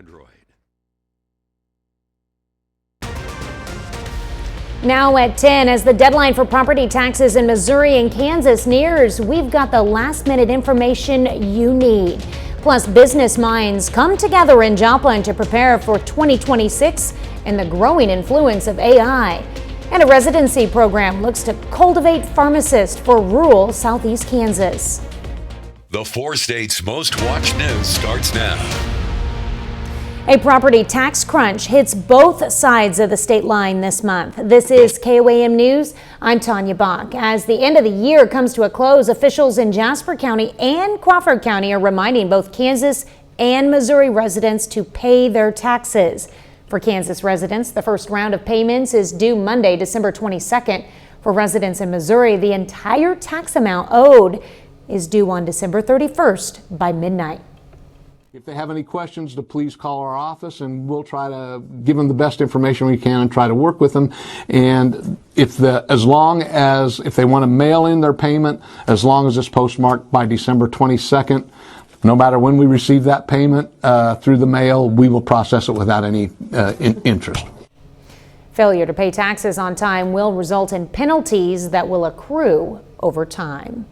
Android. Now at 10, as the deadline for property taxes in Missouri and Kansas nears, we've got the last-minute information you need. Plus, business minds come together in Joplin to prepare for 2026 and the growing influence of AI. And a residency program looks to cultivate pharmacists for rural southeast Kansas. The 4 states' most watched news starts now. A property tax crunch hits both sides of the state line this month. This is KOAM News. I'm Tanya Bach. As the end of the year comes to a close, officials in Jasper County and Crawford County are reminding both Kansas and Missouri residents to pay their taxes. For Kansas residents, the first round of payments is due Monday, December 22nd. For residents in Missouri, the entire tax amount owed is due on December 31st by midnight. If they have any questions, to please call our office and we'll try to give them the best information we can and try to work with them. And if they want to mail in their payment, as long as it's postmarked by December 22nd, no matter when we receive that payment through the mail, we will process it without any interest. Failure to pay taxes on time will result in penalties that will accrue over time.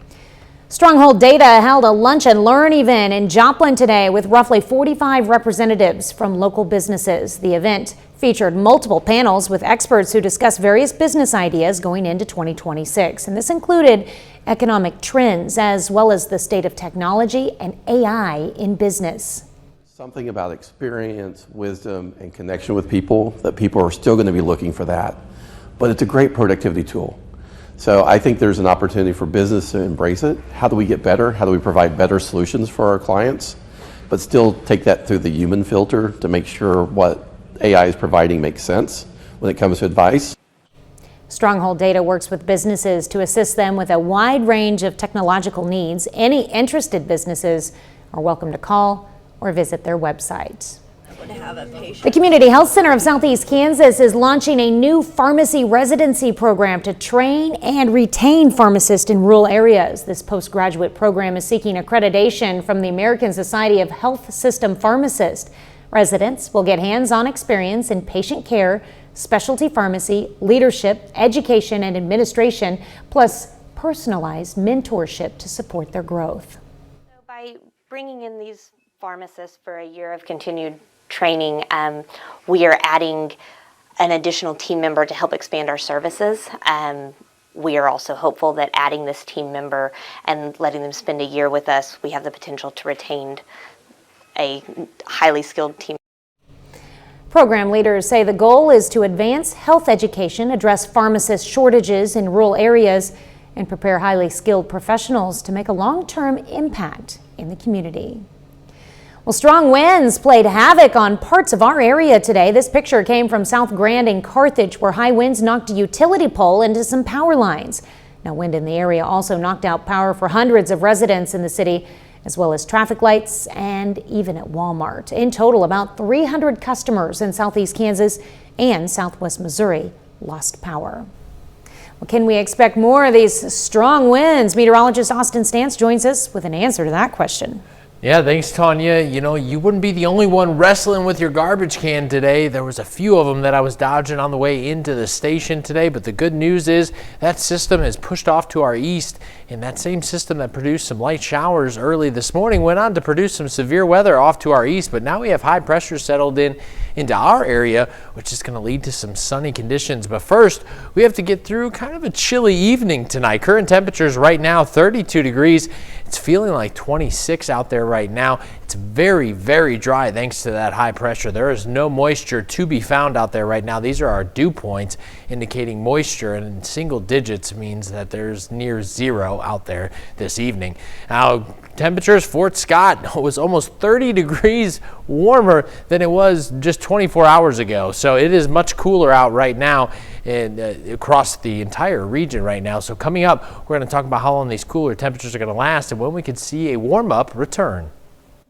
Stronghold Data held a lunch and learn event in Joplin today with roughly 45 representatives from local businesses. The event featured multiple panels with experts who discussed various business ideas going into 2026. And this included economic trends as well as the state of technology and AI in business. Something about experience, wisdom, and connection with people, that people are still going to be looking for that. But it's a great productivity tool. So I think there's an opportunity for business to embrace it. How do we get better? How do we provide better solutions for our clients, but still take that through the human filter to make sure what AI is providing makes sense when it comes to advice? Stronghold Data works with businesses to assist them with a wide range of technological needs. Any interested businesses are welcome to call or visit their website. The Community Health Center of Southeast Kansas is launching a new pharmacy residency program to train and retain pharmacists in rural areas. This postgraduate program is seeking accreditation from the American Society of Health System Pharmacists. Residents will get hands-on experience in patient care, specialty pharmacy, leadership, education, and administration, plus personalized mentorship to support their growth. So by bringing in these pharmacists for a year of continued training, we are adding an additional team member to help expand our services. We are also hopeful that adding this team member and letting them spend a year with us, we have the potential to retain a highly skilled team. Program leaders say the goal is to advance health education, address pharmacist shortages in rural areas, and prepare highly skilled professionals to make a long-term impact in the community. Well, strong winds played havoc on parts of our area today. This picture came from South Grand and Carthage, where high winds knocked a utility pole into some power lines. Now, wind in the area also knocked out power for hundreds of residents in the city, as well as traffic lights and even at Walmart. In total, about 300 customers in southeast Kansas and southwest Missouri lost power. Well, can we expect more of these strong winds? Meteorologist Austin Stantz joins us with an answer to that question. Yeah, thanks, Tanya. You know, you wouldn't be the only one wrestling with your garbage can today. There was a few of them that I was dodging on the way into the station today, but the good news is that system is pushed off to our east, and that same system that produced some light showers early this morning went on to produce some severe weather off to our east, but now we have high pressure settled into our area, which is going to lead to some sunny conditions. But first, we have to get through kind of a chilly evening tonight. Current temperatures right now 32 degrees. It's feeling like 26 out there right now. It's very, very dry thanks to that high pressure. There is no moisture to be found out there right now. These are our dew points indicating moisture, and in single digits means that there's near zero out there this evening. Now, temperatures, Fort Scott was almost 30 degrees warmer than it was just 24 hours ago. So it is much cooler out right now and across the entire region right now. So coming up, we're going to talk about how long these cooler temperatures are going to last and when we could see a warm-up return.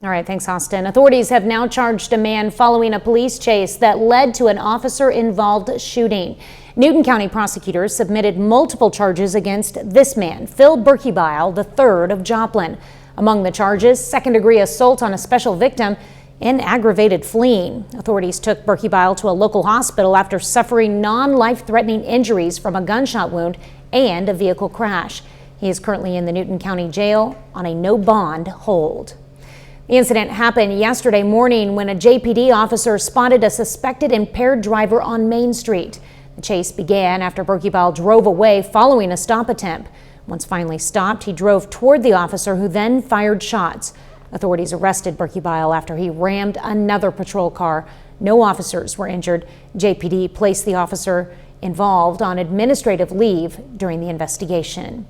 All right, thanks, Austin. Authorities have now charged a man following a police chase that led to an officer-involved shooting. Newton County prosecutors submitted multiple charges against this man, Phil Berkebile III of Joplin. Among the charges, second-degree assault on a special victim and aggravated fleeing. Authorities took Berkey Bile to a local hospital after suffering non-life-threatening injuries from a gunshot wound and a vehicle crash. He is currently in the Newton County Jail on a no bond hold. The incident happened yesterday morning when a JPD officer spotted a suspected impaired driver on Main Street. The chase began after Berkey Bile drove away following a stop attempt. Once finally stopped, he drove toward the officer, who then fired shots. Authorities arrested Berkey Bile after he rammed another patrol car. No officers were injured. JPD placed the officer involved on administrative leave during the investigation.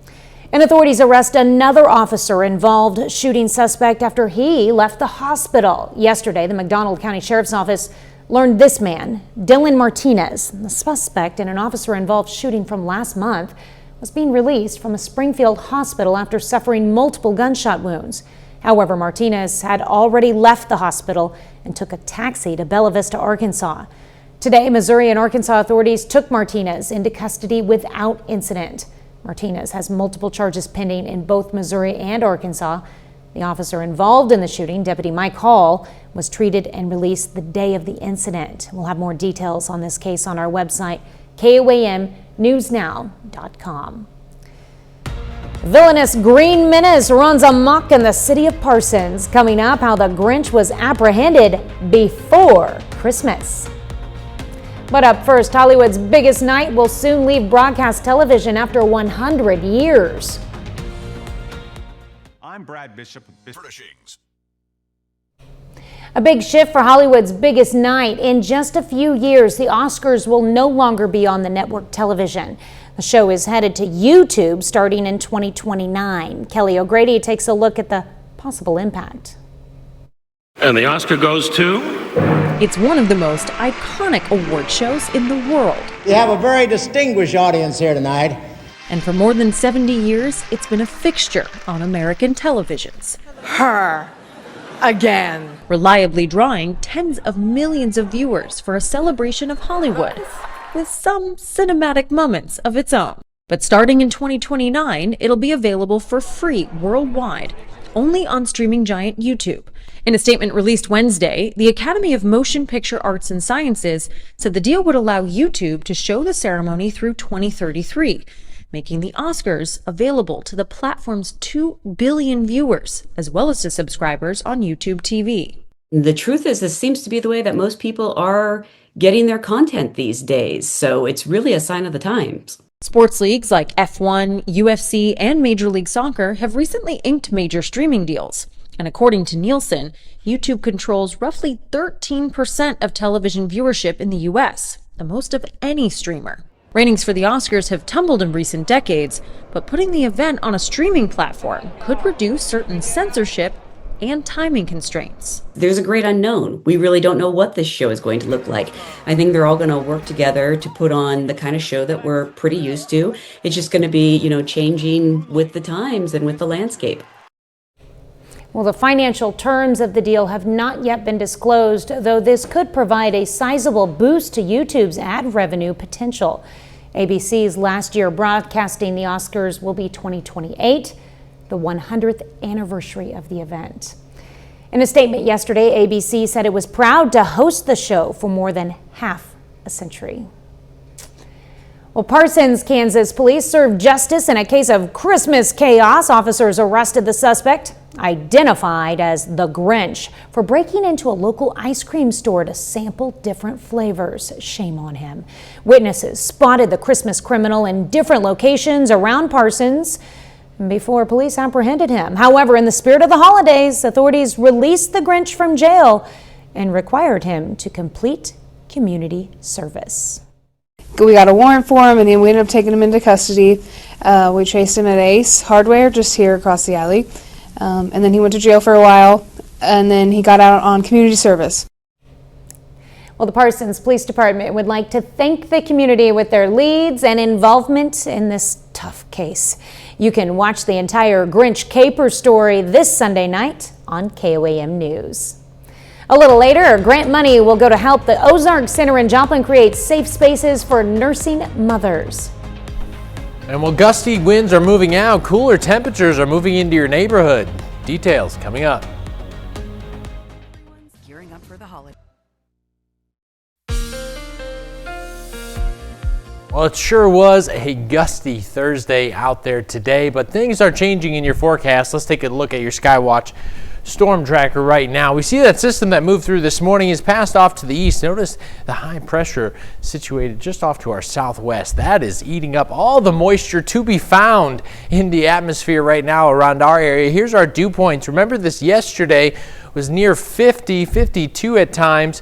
And authorities arrest another officer involved shooting suspect after he left the hospital. Yesterday, the McDonald County Sheriff's Office learned this man, Dylan Martinez, the suspect in an officer-involved shooting from last month, was being released from a Springfield hospital after suffering multiple gunshot wounds. However, Martinez had already left the hospital and took a taxi to Bella Vista, Arkansas. Today, Missouri and Arkansas authorities took Martinez into custody without incident. Martinez has multiple charges pending in both Missouri and Arkansas. The officer involved in the shooting, Deputy Mike Hall, was treated and released the day of the incident. We'll have more details on this case on our website, KOAMnewsnow.com. Villainous green menace runs amok in the city of Parsons. Coming up, how the Grinch was apprehended before Christmas. But up first, Hollywood's biggest night will soon leave broadcast television after 100 years. I'm Brad Bishop of Furnishings. A big shift for Hollywood's biggest night. In just a few years, the Oscars will no longer be on the network television. The show is headed to YouTube starting in 2029. Kelly O'Grady takes a look at the possible impact. And the Oscar goes to? It's one of the most iconic award shows in the world. We have a very distinguished audience here tonight. And for more than 70 years, it's been a fixture on American televisions. Her. Again. Reliably drawing tens of millions of viewers for a celebration of Hollywood, with some cinematic moments of its own. But starting in 2029, it'll be available for free worldwide, only on streaming giant YouTube. In a statement released Wednesday, the Academy of Motion Picture Arts and Sciences said the deal would allow YouTube to show the ceremony through 2033, making the Oscars available to the platform's 2 billion viewers, as well as to subscribers on YouTube TV. The truth is, this seems to be the way that most people are getting their content these days, so it's really a sign of the times. Sports leagues like F1, UFC, and Major League Soccer have recently inked major streaming deals. And according to Nielsen, YouTube controls roughly 13% of television viewership in the U.S., the most of any streamer. Ratings for the Oscars have tumbled in recent decades, but putting the event on a streaming platform could reduce certain censorship and timing constraints. There's a great unknown. We really don't know what this show is going to look like. I think they're all going to work together to put on the kind of show that we're pretty used to. It's just going to be, changing with the times and with the landscape. Well, the financial terms of the deal have not yet been disclosed, though this could provide a sizable boost to YouTube's ad revenue potential. ABC's last year broadcasting the Oscars will be 2028, the 100th anniversary of the event. In a statement yesterday, ABC said it was proud to host the show for more than half a century. Well, Parsons, Kansas police served justice in a case of Christmas chaos. Officers arrested the suspect, identified as the Grinch, for breaking into a local ice cream store to sample different flavors. Shame on him. Witnesses spotted the Christmas criminal in different locations around Parsons before police apprehended him. However, in the spirit of the holidays, authorities released the Grinch from jail and required him to complete community service. We got a warrant for him, and then we ended up taking him into custody. We chased him at Ace Hardware just here across the alley. And then he went to jail for a while, and then he got out on community service. Well, the Parsons Police Department would like to thank the community with their leads and involvement in this tough case. You can watch the entire Grinch caper story this Sunday night on KOAM News. A little later, grant money will go to help the Ozark Center in Joplin create safe spaces for nursing mothers. And while gusty winds are moving out, cooler temperatures are moving into your neighborhood. Details coming up. Well, it sure was a gusty Thursday out there today, but things are changing in your forecast. Let's take a look at your Skywatch storm tracker right now. We see that system that moved through this morning is passed off to the east. Notice the high pressure situated just off to our southwest. That is eating up all the moisture to be found in the atmosphere right now around our area. Here's our dew points. Remember, this yesterday was near 50, 52 at times,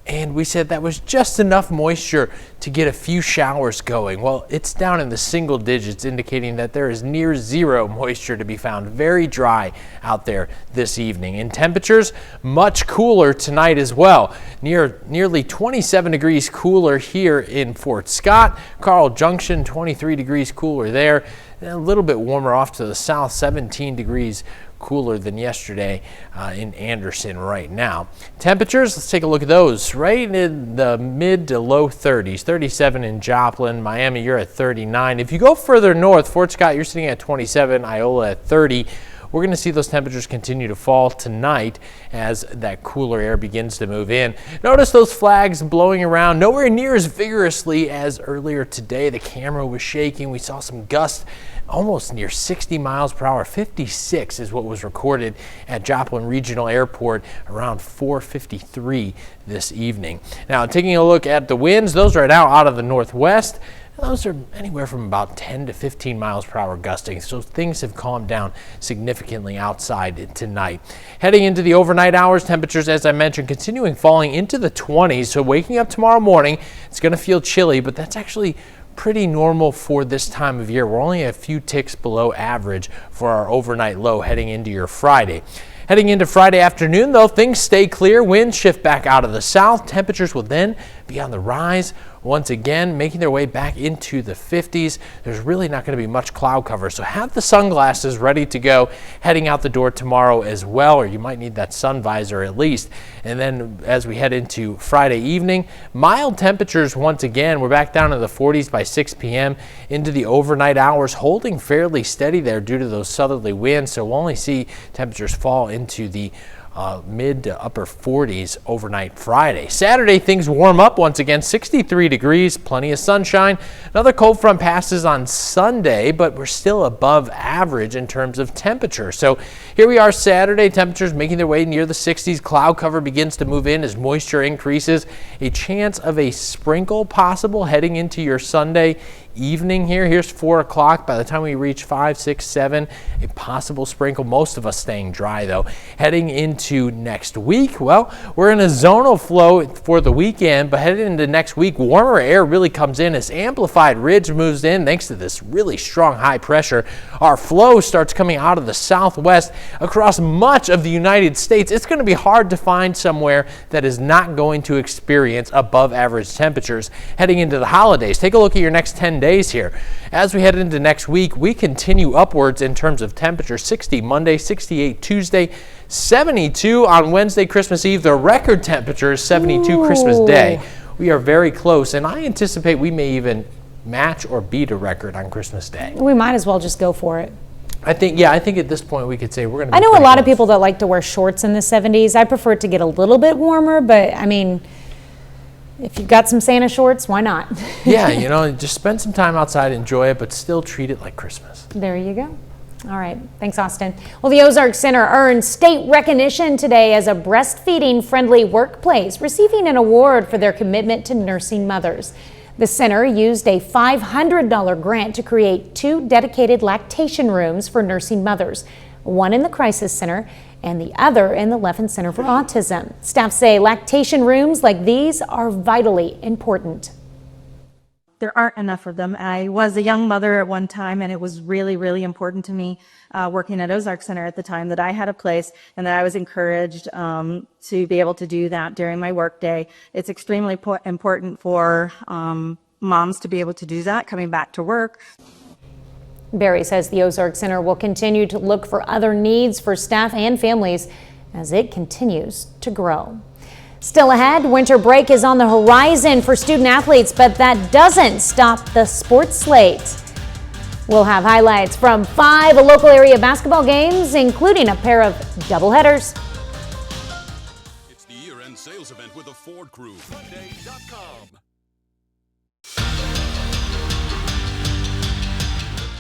and we said that was just enough moisture to get a few showers going. Well, it's down in the single digits, indicating that there is near zero moisture to be found. Very dry out there this evening. And temperatures much cooler tonight as well. Nearly 27 degrees cooler here in Fort Scott. Carl Junction, 23 degrees cooler there. And a little bit warmer off to the south, 17 degrees cooler than yesterday in Anderson right now. Temperatures, let's take a look at those. Right in the mid to low 30s, 37 in Joplin. Miami, you're at 39. If you go further north, Fort Scott, you're sitting at 27, Iola at 30. We're going to see those temperatures continue to fall tonight as that cooler air begins to move in. Notice those flags blowing around, nowhere near as vigorously as earlier today. The camera was shaking. We saw some gusts almost near 60 miles per hour. 56 is what was recorded at Joplin Regional Airport around 4:53 this evening. Now, taking a look at the winds, those are now out of the northwest. Those are anywhere from about 10 to 15 miles per hour gusting, so things have calmed down significantly outside tonight. Heading into the overnight hours, temperatures, as I mentioned, continuing falling into the 20s, so waking up tomorrow morning, it's going to feel chilly, but that's actually pretty normal for this time of year. We're only a few ticks below average for our overnight low heading into your Friday. Heading into Friday afternoon, though, things stay clear. Winds shift back out of the south. Temperatures will then be on the rise once again, making their way back into the 50s. There's really not going to be much cloud cover, so have the sunglasses ready to go heading out the door tomorrow as well, or you might need that sun visor at least. And then as we head into Friday evening, mild temperatures once again. We're back down to the 40s by 6 p.m. into the overnight hours, holding fairly steady there due to those southerly winds, so we'll only see temperatures fall into the mid to upper 40s overnight Friday. Saturday, things warm up once again, 63 degrees, plenty of sunshine. Another cold front passes on Sunday, but we're still above average in terms of temperature. So here we are Saturday, temperatures making their way near the 60s. Cloud cover begins to move in as moisture increases. A chance of a sprinkle possible heading into your Sunday evening here. Here's 4 o'clock. By the time we reach 5, 6, 7, a possible sprinkle. Most of us staying dry though. Heading into next week, well, we're in a zonal flow for the weekend, but heading into next week, warmer air really comes in as amplified ridge moves in thanks to this really strong high pressure. Our flow starts coming out of the southwest across much of the United States. It's going to be hard to find somewhere that is not going to experience above average temperatures heading into the holidays. Take a look at your next 10 days here. As we head into next week, we continue upwards in terms of temperature. 60 Monday, 68 Tuesday, 72 on Wednesday, Christmas Eve. The record temperature is 72 Christmas Day. We are very close, and I anticipate we may even match or beat a record on Christmas Day. We might as well just go for it. I think at this point we could say we're going to. I know a lot of people that like to wear shorts in the 70s. I prefer it to get a little bit warmer, but I mean, if you've got some Santa shorts, why not? Yeah, just spend some time outside, enjoy it, but still treat it like Christmas. There you go. All right. Thanks, Austin. Well, the Ozark Center earned state recognition today as a breastfeeding-friendly workplace, receiving an award for their commitment to nursing mothers. The center used a $500 grant to create 2 dedicated lactation rooms for nursing mothers, one in the Crisis Center and the other in the Leffen Center for Autism. Staff say lactation rooms like these are vitally important. There aren't enough of them. I was a young mother at one time, and it was really, really important to me working at Ozark Center at the time that I had a place and that I was encouraged to be able to do that during my workday. It's extremely important for moms to be able to do that coming back to work. Barry says the Ozark Center will continue to look for other needs for staff and families as it continues to grow. Still ahead, winter break is on the horizon for student athletes, but that doesn't stop the sports slate. We'll have highlights from 5 local area basketball games, including a pair of doubleheaders. It's the year-end sales event with the Ford Crew. Monday.com.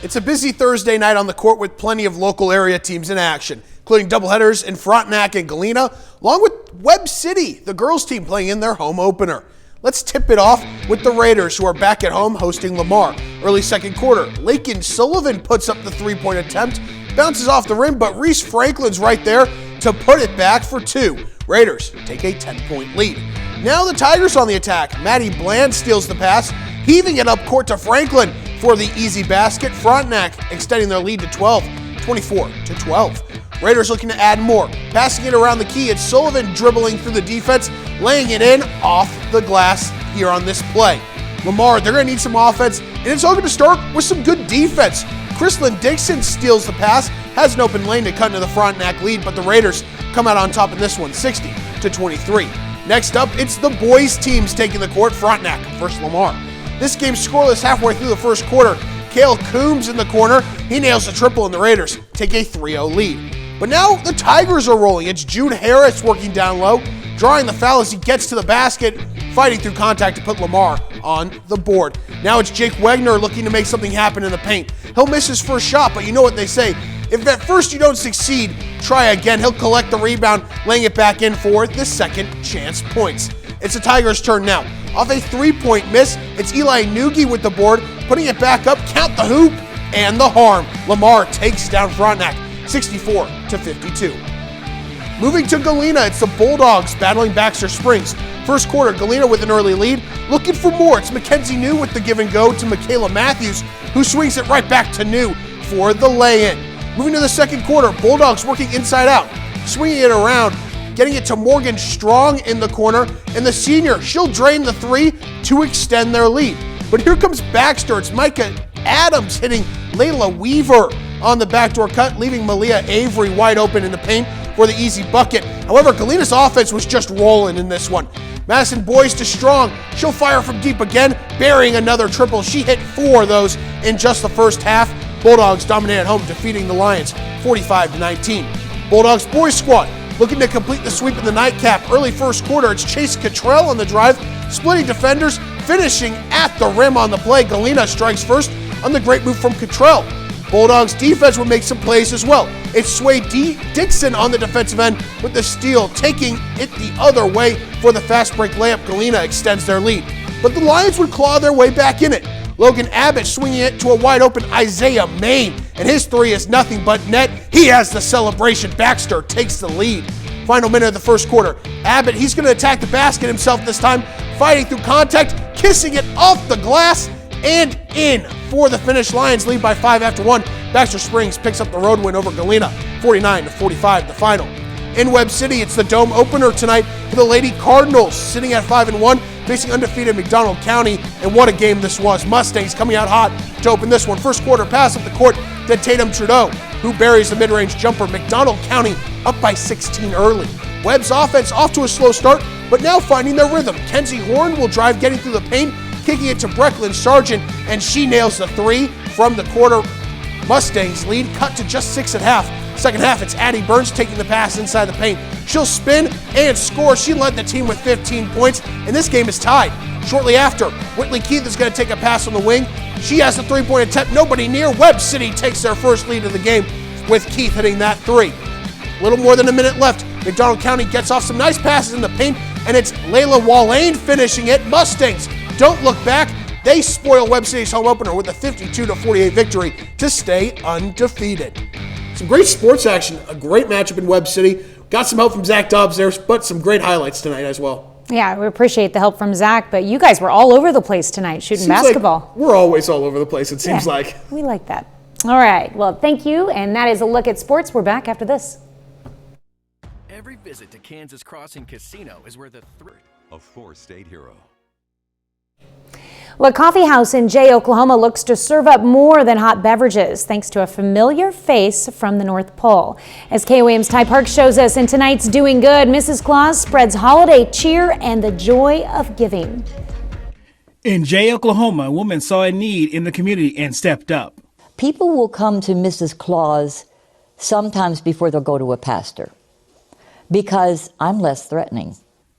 It's a busy Thursday night on the court with plenty of local area teams in action, including doubleheaders in Frontenac and Galena, along with Webb City, the girls team playing in their home opener. Let's tip it off with the Raiders, who are back at home hosting Lamar. Early second quarter, Lakin Sullivan puts up the three-point attempt, bounces off the rim, but Reese Franklin's right there to put it back for two. Raiders take a 10-point lead. Now the Tigers on the attack. Maddie Bland steals the pass, heaving it up court to Franklin for the easy basket. Frontenac extending their lead to 12, 24-12. Raiders looking to add more. Passing it around the key, it's Sullivan dribbling through the defense, laying it in off the glass here on this play. Lamar, they're going to need some offense, and it's all going to start with some good defense. Chrislyn Dixon steals the pass, has an open lane to cut into the Frontenac lead, but the Raiders come out on top in this one, 60-23. Next up, it's the boys teams taking the court, Frontenac versus Lamar. This game's scoreless halfway through the first quarter. Cale Coombs in the corner. He nails a triple, and the Raiders take a 3-0 lead. But now the Tigers are rolling. It's Jude Harris working down low, drawing the foul as he gets to the basket, fighting through contact to put Lamar on the board. Now it's Jake Wegner looking to make something happen in the paint. He'll miss his first shot, but you know what they say. If at first you don't succeed, try again. He'll collect the rebound, laying it back in for the second chance points. It's the Tigers' turn now. Off a three-point miss, it's Eli Nugi with the board, putting it back up, count the hoop, and the harm. Lamar takes down Frontenac, 64-52. Moving to Galena, it's the Bulldogs battling Baxter Springs. First quarter, Galena with an early lead. Looking for more, it's Mackenzie New with the give and go to Michaela Matthews, who swings it right back to New for the lay-in. Moving to the second quarter, Bulldogs working inside out, swinging it around, getting it to Morgan Strong in the corner, and the senior, she'll drain the three to extend their lead. But here comes Baxter. It's Micah Adams hitting Layla Weaver on the backdoor cut, leaving Malia Avery wide open in the paint for the easy bucket. However, Galena's offense was just rolling in this one. Madison Boyce to Strong. She'll fire from deep again, burying another triple. She hit 4 of those in just the first half. Bulldogs dominate at home, defeating the Lions 45-19. Bulldogs boys squad looking to complete the sweep in the nightcap. Early first quarter, it's Chase Cottrell on the drive, splitting defenders, finishing at the rim on the play. Galena strikes first on the great move from Cottrell. Bulldogs defense would make some plays as well. It's Sway Dixon on the defensive end with the steal, taking it the other way for the fast break layup. Galena extends their lead, but the Lions would claw their way back in it. Logan Abbott swinging it to a wide open Isaiah Main, and his three is nothing but net. He has the celebration. Baxter takes the lead. Final minute of the first quarter. Abbott, he's going to attack the basket himself this time, fighting through contact, kissing it off the glass, and in for the finish. Lions lead by 5 after 1. Baxter Springs picks up the road win over Galena, 49-45 the final. In Webb City, it's the dome opener tonight for the Lady Cardinals, sitting at 5-1, facing undefeated McDonald County, and what a game this was. Mustangs coming out hot to open this one. First quarter pass up the court to Tatum Trudeau, who buries the mid-range jumper. McDonald County up by 16 early. Webb's offense off to a slow start, but now finding their rhythm. Kenzie Horn will drive, getting through the paint, kicking it to Brecklin Sargent, and she nails the three from the quarter. Mustangs lead cut to just 6 at half. Second half, it's Addie Burns taking the pass inside the paint. She'll spin and score. She led the team with 15 points, and this game is tied. Shortly after, Whitley Keith is going to take a pass on the wing. She has a three-point attempt, nobody near. Webb City takes their first lead of the game with Keith hitting that three. A little more than a minute left. McDonald County gets off some nice passes in the paint, and it's Layla Wallane finishing it. Mustangs don't look back. They spoil Webb City's home opener with a 52-48 victory to stay undefeated. Some great sports action, a great matchup in Webb City. Got some help from Zach Dobbs there, but some great highlights tonight as well. Yeah, we appreciate the help from Zach, but you guys were all over the place tonight shooting basketball. Like we're always all over the place, it seems like. We like that. All right, well, thank you, and that is a look at sports. We're back after this. Every visit to Kansas Crossing Casino is where the a four-state hero. Well, a coffee house in Jay, Oklahoma looks to serve up more than hot beverages thanks to a familiar face from the North Pole. As KOAM's Ty Park shows us in tonight's Doing Good, Mrs. Claus spreads holiday cheer and the joy of giving. In Jay, Oklahoma, a woman saw a need in the community and stepped up. People will come to Mrs. Claus sometimes before they'll go to a pastor because I'm less threatening.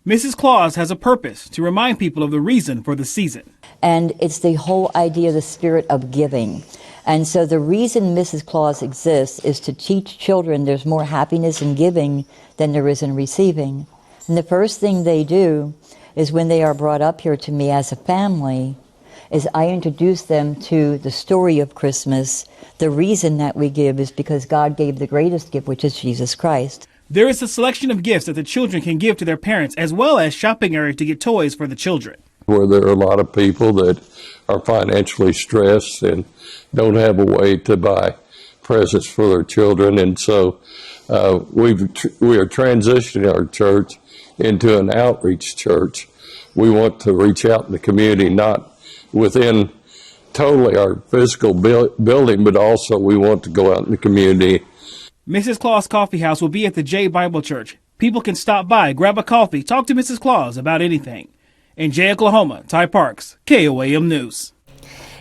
Mrs. Claus has a purpose to remind people of the reason for the season. And it's the whole idea, the spirit of giving. And so the reason Mrs. Claus exists is to teach children there's more happiness in giving than there is in receiving. And the first thing they do is when they are brought up here to me as a family, is I introduce them to the story of Christmas. The reason that we give is because God gave the greatest gift, which is Jesus Christ. There is a selection of gifts that the children can give to their parents, as well as shopping area to get toys for the children. Where there are a lot of people that are financially stressed and don't have a way to buy presents for their children. And so we are transitioning our church into an outreach church. We want to reach out in the community, not within totally our physical building, but also we want to go out in the community. Mrs. Claus Coffee House will be at the J Bible Church. People can stop by, grab a coffee, talk to Mrs. Claus about anything. In J, Oklahoma, Ty Parks, KOAM News.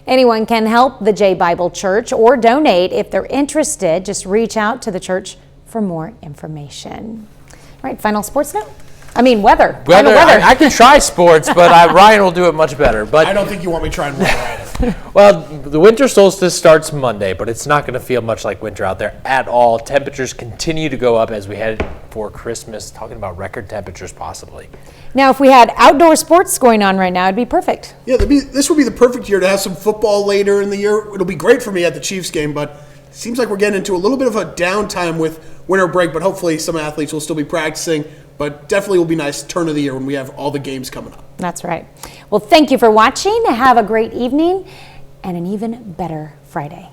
Anyone can help the J Bible Church or donate if they're interested. Just reach out to the church for more information. All right, final sports note. Weather. I can try sports, but Ryan will do it much better. But I don't think you want me trying more, Ryan. Well, the winter solstice starts Monday, but it's not going to feel much like winter out there at all. Temperatures continue to go up as we head for Christmas, talking about record temperatures possibly. Now, if we had outdoor sports going on right now, it'd be perfect. Yeah, this would be the perfect year to have some football later in the year. It'll be great for me at the Chiefs game, but it seems like we're getting into a little bit of a downtime with winter break, but hopefully some athletes will still be practicing. But definitely will be nice turn of the year when we have all the games coming up. That's right. Well, thank you for watching. Have a great evening and an even better Friday.